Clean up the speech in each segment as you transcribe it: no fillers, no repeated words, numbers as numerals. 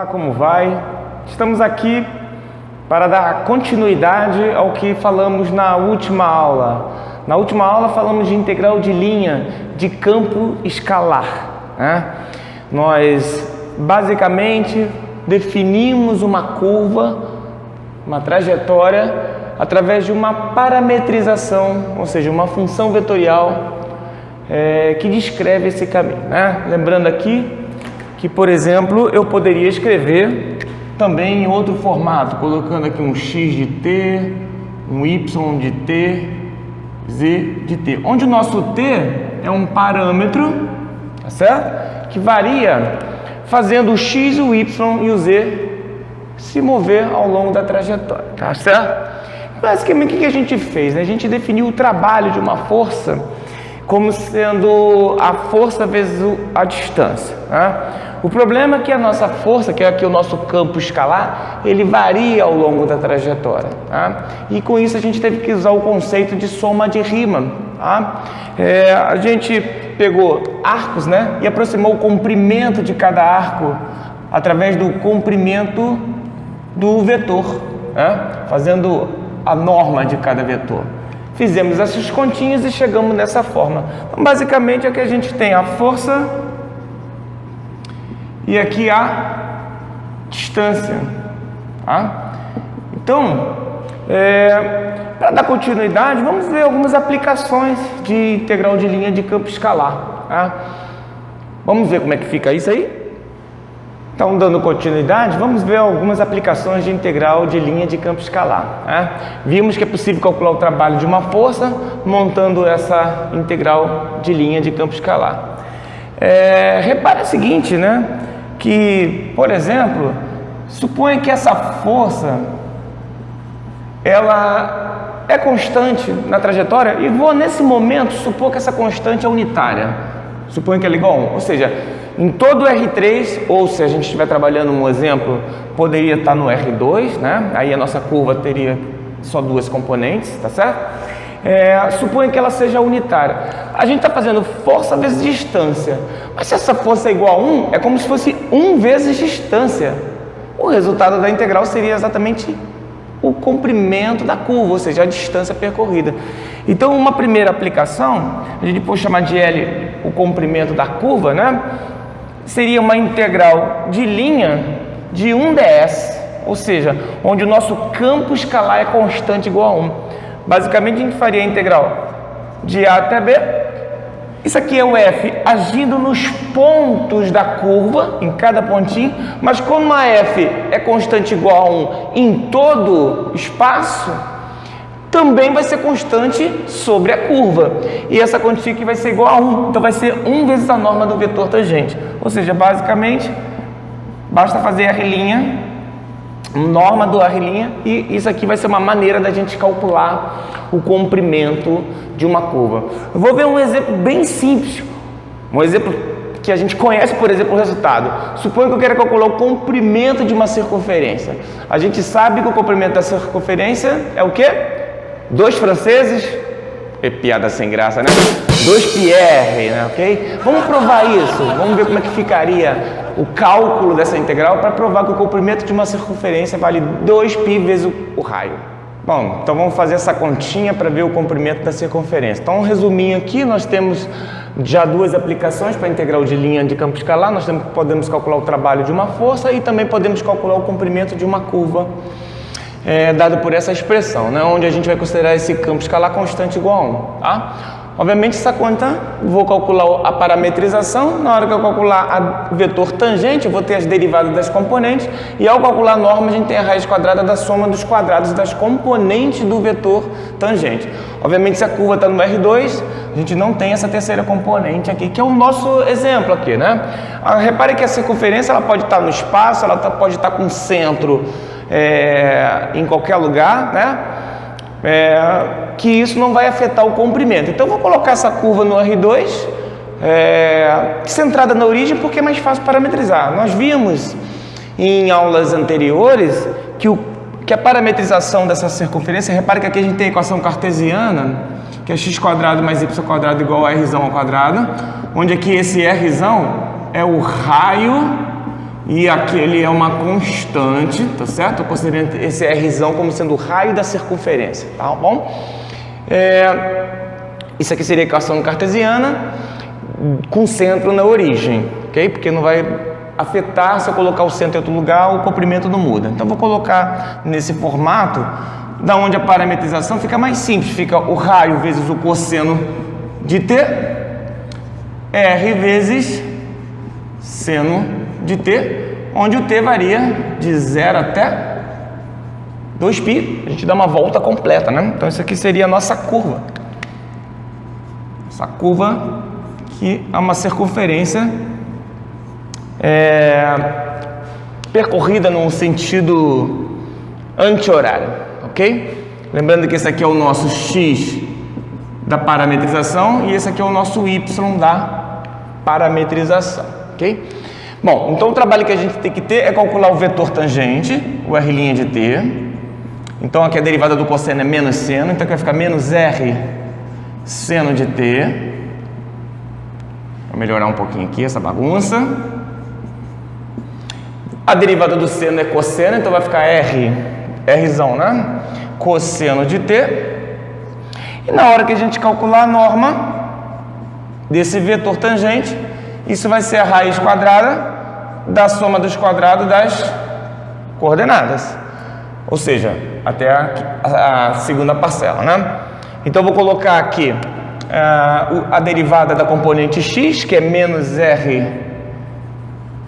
Olá, como vai? Estamos aqui para dar continuidade ao que falamos na última aula. Na última aula falamos de integral de linha de campo escalar, né? Nós basicamente definimos uma curva, uma trajetória, através de uma parametrização, ou seja, uma função vetorial que descreve esse caminho, né? Lembrando aqui que, por exemplo, eu poderia escrever também em outro formato, colocando aqui um x de t, um y de t, z de t, onde o nosso t é um parâmetro, tá certo? Que varia fazendo o x, o y e o z se mover ao longo da trajetória, tá certo? Basicamente, o que a gente fez, né? A gente definiu o trabalho de uma força como sendo a força vezes a distância, né? O problema é que a nossa força, que é aqui o nosso campo escalar, ele varia ao longo da trajetória, tá? E com isso a gente teve que usar o conceito de soma de Riemann, tá? A gente pegou arcos, né? E aproximou o comprimento de cada arco através do comprimento do vetor, né? Fazendo a norma de cada vetor. Fizemos essas continhas e chegamos nessa forma. Então, basicamente, é que a gente tem a força e aqui a distância, tá? Então, para dar continuidade, vamos ver algumas aplicações de integral de linha de campo escalar, tá? Vamos ver como é que fica isso aí? Então, dando continuidade, vamos ver algumas aplicações de integral de linha de campo escalar, né? Vimos que é possível calcular o trabalho de uma força montando essa integral de linha de campo escalar. Repare o seguinte, né? Que, por exemplo, suponha que essa força ela é constante na trajetória e vou nesse momento supor que essa constante é unitária. Suponha que ela é igual a 1, ou seja, em todo o R3, ou se a gente estiver trabalhando um exemplo, poderia estar no R2, né? Aí a nossa curva teria só duas componentes, tá certo? Suponha que ela seja unitária. A gente está fazendo força vezes distância, mas se essa força é igual a 1, é como se fosse 1 vezes distância. O resultado da integral seria exatamente o comprimento da curva, ou seja, a distância percorrida. Então, uma primeira aplicação, a gente pode chamar de L o comprimento da curva, né? Seria uma integral de linha de 1 ds, ou seja, onde o nosso campo escalar é constante igual a 1. Basicamente, a gente faria a integral de A até B. Isso aqui é o F agindo nos pontos da curva, em cada pontinho, mas como a F é constante igual a 1 em todo espaço, também vai ser constante sobre a curva. E essa quantia aqui vai ser igual a 1. Então, vai ser 1 vezes a norma do vetor tangente. Ou seja, basicamente, basta fazer R', norma do R', e isso aqui vai ser uma maneira da gente calcular o comprimento de uma curva. Eu vou ver um exemplo bem simples, um exemplo que a gente conhece, por exemplo, o resultado. Suponha que eu queira calcular o comprimento de uma circunferência. A gente sabe que o comprimento da circunferência é o quê? 2 franceses, piada sem graça, né? 2 Pierre, né? Ok? Vamos provar isso, vamos ver como é que ficaria o cálculo dessa integral para provar que o comprimento de uma circunferência vale 2π vezes o raio. Bom, então vamos fazer essa continha para ver o comprimento da circunferência. Então, um resuminho aqui, nós temos já duas aplicações para a integral de linha de campo escalar. Nós podemos calcular o trabalho de uma força e também podemos calcular o comprimento de uma curva, dado por essa expressão, né? Onde a gente vai considerar esse campo escalar constante igual a 1, tá? Obviamente, essa conta, vou calcular a parametrização. Na hora que eu calcular o vetor tangente, eu vou ter as derivadas das componentes. E ao calcular a norma, a gente tem a raiz quadrada da soma dos quadrados das componentes do vetor tangente. Obviamente, se a curva está no R2, a gente não tem essa terceira componente aqui, que é o nosso exemplo aqui, né? Repare que a circunferência ela pode estar no espaço, ela pode estar com centro em qualquer lugar, né? Que isso não vai afetar o comprimento. Então, eu vou colocar essa curva no R2, centrada na origem, porque é mais fácil parametrizar. Nós vimos em aulas anteriores que a parametrização dessa circunferência, repare que aqui a gente tem a equação cartesiana, que é x² mais y² igual a r² ao quadrado, onde aqui esse r é o raio e aquele é uma constante, tá certo? Eu considero esse Rzão como sendo o raio da circunferência, tá bom? Isso aqui seria a equação cartesiana com centro na origem, ok? Porque não vai afetar se eu colocar o centro em outro lugar, o comprimento não muda. Então, vou colocar nesse formato, da onde a parametrização fica mais simples, fica o raio vezes o cosseno de t, r vezes seno de t, onde o t varia de 0 até 2π, a gente dá uma volta completa, né? Então, isso aqui seria a nossa curva. Essa curva que é uma circunferência percorrida num sentido anti-horário, ok? Lembrando que esse aqui é o nosso x da parametrização e esse aqui é o nosso y da parametrização, ok? Bom, então o trabalho que a gente tem que ter é calcular o vetor tangente, o r' de t. Então aqui a derivada do cosseno é menos seno, então aqui vai ficar menos r seno de t. Vou melhorar um pouquinho aqui essa bagunça. A derivada do seno é cosseno, então vai ficar Rzão, né? Cosseno de t. E na hora que a gente calcular a norma desse vetor tangente, isso vai ser a raiz quadrada da soma dos quadrados das coordenadas. Ou seja, até a segunda parcela, né? Então, eu vou colocar aqui a derivada da componente x, que é menos r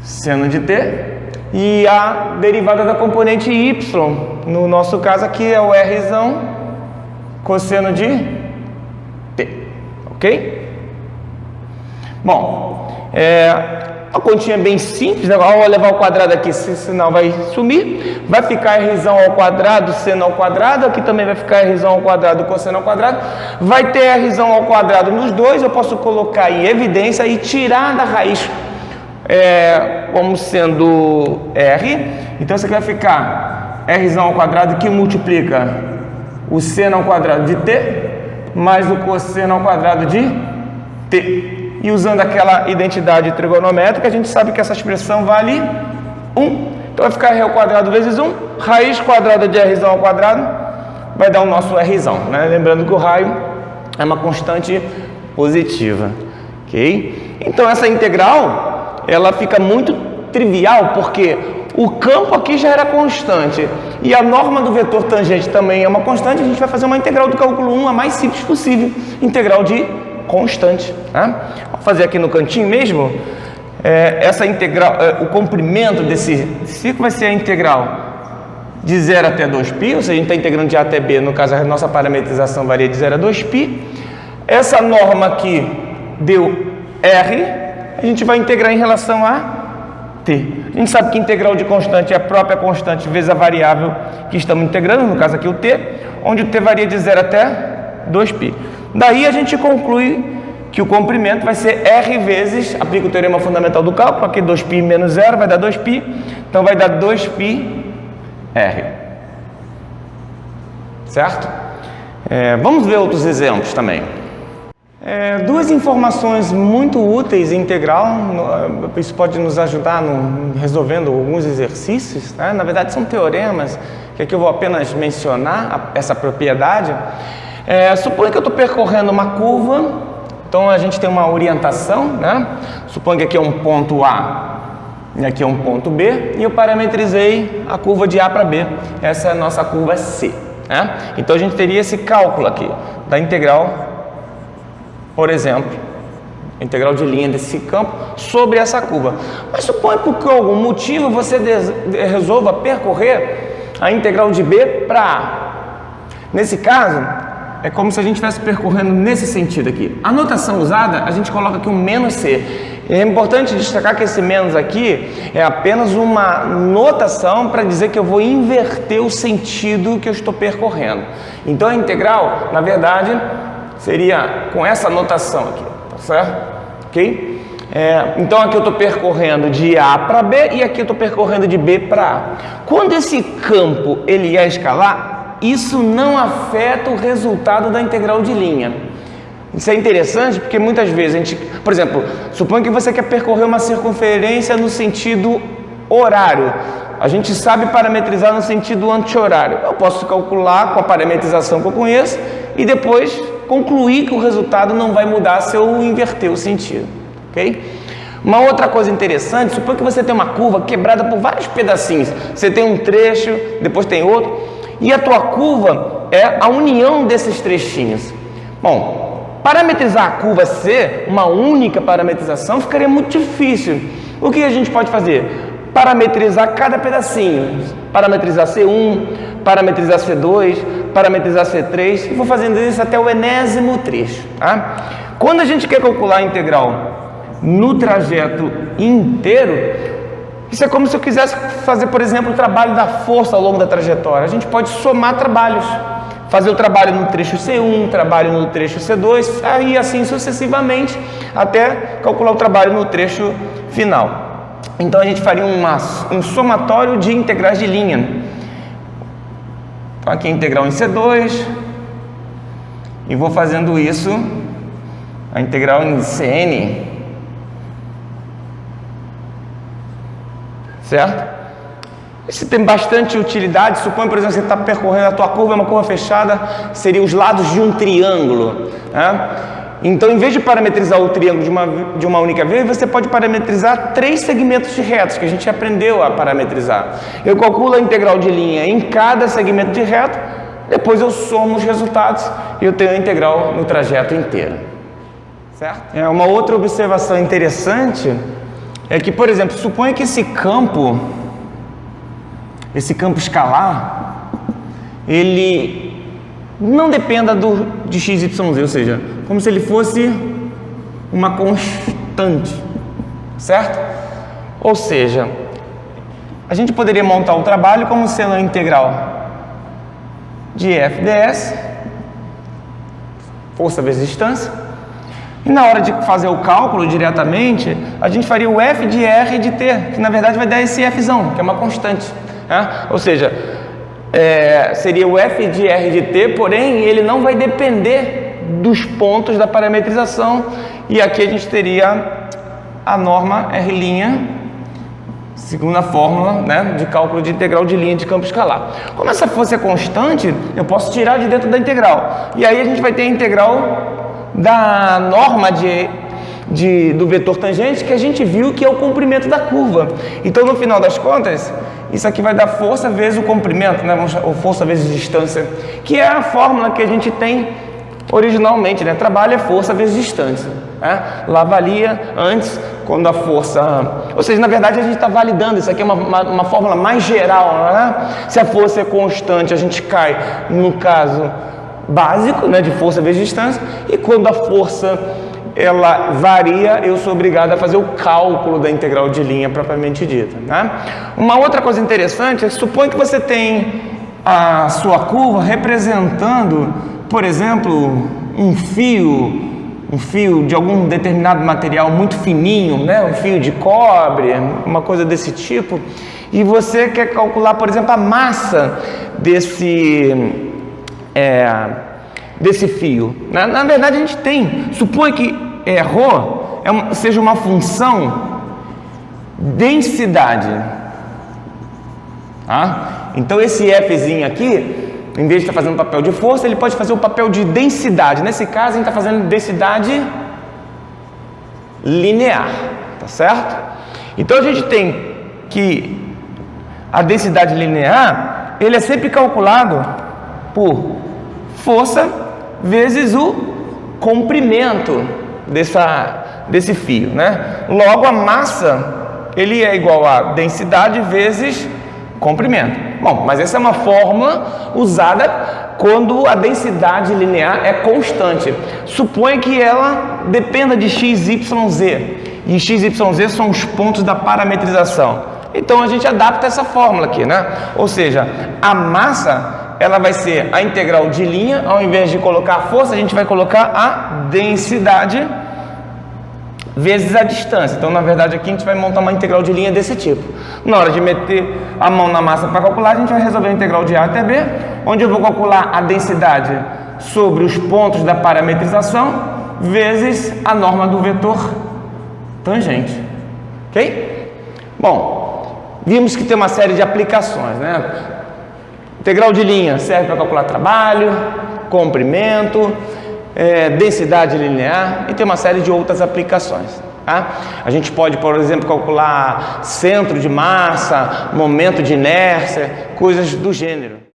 seno de t, e a derivada da componente y, no nosso caso aqui é o Rzão cosseno de t, ok? Bom, a continha é bem simples, né? Ao levar ao quadrado aqui, esse sinal vai sumir, vai ficar Rzão ao quadrado, seno ao quadrado, aqui também vai ficar Rzão ao quadrado, cosseno ao quadrado, vai ter Rzão ao quadrado nos dois, eu posso colocar em evidência e tirar da raiz como sendo R, então isso aqui vai ficar Rzão ao quadrado que multiplica o seno ao quadrado de t mais o cosseno ao quadrado de t. E usando aquela identidade trigonométrica, a gente sabe que essa expressão vale 1. Então vai ficar r ao quadrado vezes 1, raiz quadrada de Rzão ao quadrado vai dar o nosso Rzão, né? Lembrando que o raio é uma constante positiva, ok? Então essa integral ela fica muito trivial, porque o campo aqui já era constante e a norma do vetor tangente também é uma constante. A gente vai fazer uma integral do cálculo 1 a mais simples possível, integral de constante, né? Vou fazer aqui no cantinho mesmo. Essa integral, o comprimento desse círculo vai ser a integral de 0 até 2π, ou seja, a gente está integrando de a até b, no caso a nossa parametrização varia de 0 a 2π. Essa norma aqui deu r, a gente vai integrar em relação a t. A gente sabe que integral de constante é a própria constante vezes a variável que estamos integrando, no caso aqui o t, onde o t varia de 0 até 2π. Daí a gente conclui que o comprimento vai ser r vezes, aplica o teorema fundamental do cálculo, aqui 2π menos 0 vai dar 2π, então vai dar 2πr. Certo? Vamos ver outros exemplos também. Duas informações muito úteis em integral, isso pode nos ajudar resolvendo alguns exercícios, né? Na verdade são teoremas, que aqui eu vou apenas mencionar essa propriedade. Suponha que eu estou percorrendo uma curva, então a gente tem uma orientação, né? Suponha que aqui é um ponto A e aqui é um ponto B, e eu parametrizei a curva de A para B, essa é a nossa curva C, né? Então a gente teria esse cálculo aqui, da integral, por exemplo, integral de linha desse campo sobre essa curva. Mas suponha que por algum motivo você resolva percorrer a integral de B para A. Nesse caso, é como se a gente estivesse percorrendo nesse sentido aqui. A notação usada, a gente coloca aqui um menos C. É importante destacar que esse menos aqui é apenas uma notação para dizer que eu vou inverter o sentido que eu estou percorrendo. Então a integral, na verdade, seria com essa notação aqui, tá certo? Ok? Então aqui eu estou percorrendo de A para B e aqui eu estou percorrendo de B para A. Quando esse campo ele é escalar, isso não afeta o resultado da integral de linha. Isso é interessante porque muitas vezes a gente, por exemplo, suponha que você quer percorrer uma circunferência no sentido horário. A gente sabe parametrizar no sentido anti-horário. Eu posso calcular com a parametrização que eu conheço e depois concluir que o resultado não vai mudar se eu inverter o sentido, ok? Uma outra coisa interessante, suponha que você tem uma curva quebrada por vários pedacinhos. Você tem um trecho, depois tem outro, e a tua curva é a união desses trechinhos. Bom, parametrizar a curva C, uma única parametrização, ficaria muito difícil. O que a gente pode fazer? Parametrizar cada pedacinho. Parametrizar C1, parametrizar C2, parametrizar C3, e vou fazendo isso até o enésimo trecho. Tá? Quando a gente quer calcular a integral no trajeto inteiro, isso é como se eu quisesse fazer, por exemplo, o trabalho da força ao longo da trajetória. A gente pode somar trabalhos, fazer o trabalho no trecho C1, trabalho no trecho C2, e assim sucessivamente, até calcular o trabalho no trecho final. Então a gente faria um somatório de integrais de linha. Então aqui a integral em C2, e vou fazendo isso, a integral em Cn. Certo? Isso tem bastante utilidade. Suponha, por exemplo, que você está percorrendo a tua curva, é uma curva fechada, seria os lados de um triângulo, né? Então, em vez de parametrizar o triângulo de uma única vez, você pode parametrizar 3 segmentos de retos, que a gente aprendeu a parametrizar. Eu calculo a integral de linha em cada segmento de reto, depois eu somo os resultados e eu tenho a integral no trajeto inteiro. Certo? Uma outra observação interessante é que, por exemplo, suponha que esse campo escalar, ele não dependa de x, y, z, ou seja, como se ele fosse uma constante, certo? Ou seja, a gente poderia montar o trabalho como sendo a integral de f ds, força vezes distância, e na hora de fazer o cálculo diretamente, a gente faria o f de r de t, que na verdade vai dar esse fzão, que é uma constante, né? Ou seja, seria o f de r de t, porém ele não vai depender dos pontos da parametrização, e aqui a gente teria a norma r', segundo a fórmula, né, de cálculo de integral de linha de campo escalar. Como essa força é constante, eu posso tirar de dentro da integral, e aí a gente vai ter a integral da norma do vetor tangente, que a gente viu que é o comprimento da curva. Então, no final das contas, isso aqui vai dar força vezes o comprimento, né? Ou força vezes distância, que é a fórmula que a gente tem originalmente, né? Trabalho é força vezes distância, né? Lá valia antes, quando a força... Ou seja, na verdade a gente está validando, isso aqui é uma fórmula mais geral, né? Se a força é constante, a gente cai no caso básico, né? De força vezes distância, e quando a força ela varia, eu sou obrigado a fazer o cálculo da integral de linha propriamente dita, né? Uma outra coisa interessante é que suponha que você tem a sua curva representando, por exemplo, um fio de algum determinado material muito fininho, né? Um fio de cobre, uma coisa desse tipo, e você quer calcular, por exemplo, a massa desse fio. Na verdade, a gente tem, suponha que ρ seja uma função densidade. Tá? Então, esse Fzinho aqui, em vez de estar fazendo papel de força, ele pode fazer o papel de densidade. Nesse caso, a gente está fazendo densidade linear. Tá certo? Então, a gente tem que a densidade linear, ele é sempre calculado por força vezes o comprimento desse fio, né? Logo, a massa, ele é igual a densidade vezes comprimento. Bom, mas essa é uma fórmula usada quando a densidade linear é constante. Suponha que ela dependa de x, y, z. E x, y, z são os pontos da parametrização. Então, a gente adapta essa fórmula aqui, né? Ou seja, a massa, ela vai ser a integral de linha, ao invés de colocar a força, a gente vai colocar a densidade vezes a distância. Então, na verdade, aqui a gente vai montar uma integral de linha desse tipo. Na hora de meter a mão na massa para calcular, a gente vai resolver a integral de A até B, onde eu vou calcular a densidade sobre os pontos da parametrização vezes a norma do vetor tangente. Ok? Bom, vimos que tem uma série de aplicações, né? Integral de linha serve para calcular trabalho, comprimento, densidade linear e tem uma série de outras aplicações. Tá? A gente pode, por exemplo, calcular centro de massa, momento de inércia, coisas do gênero.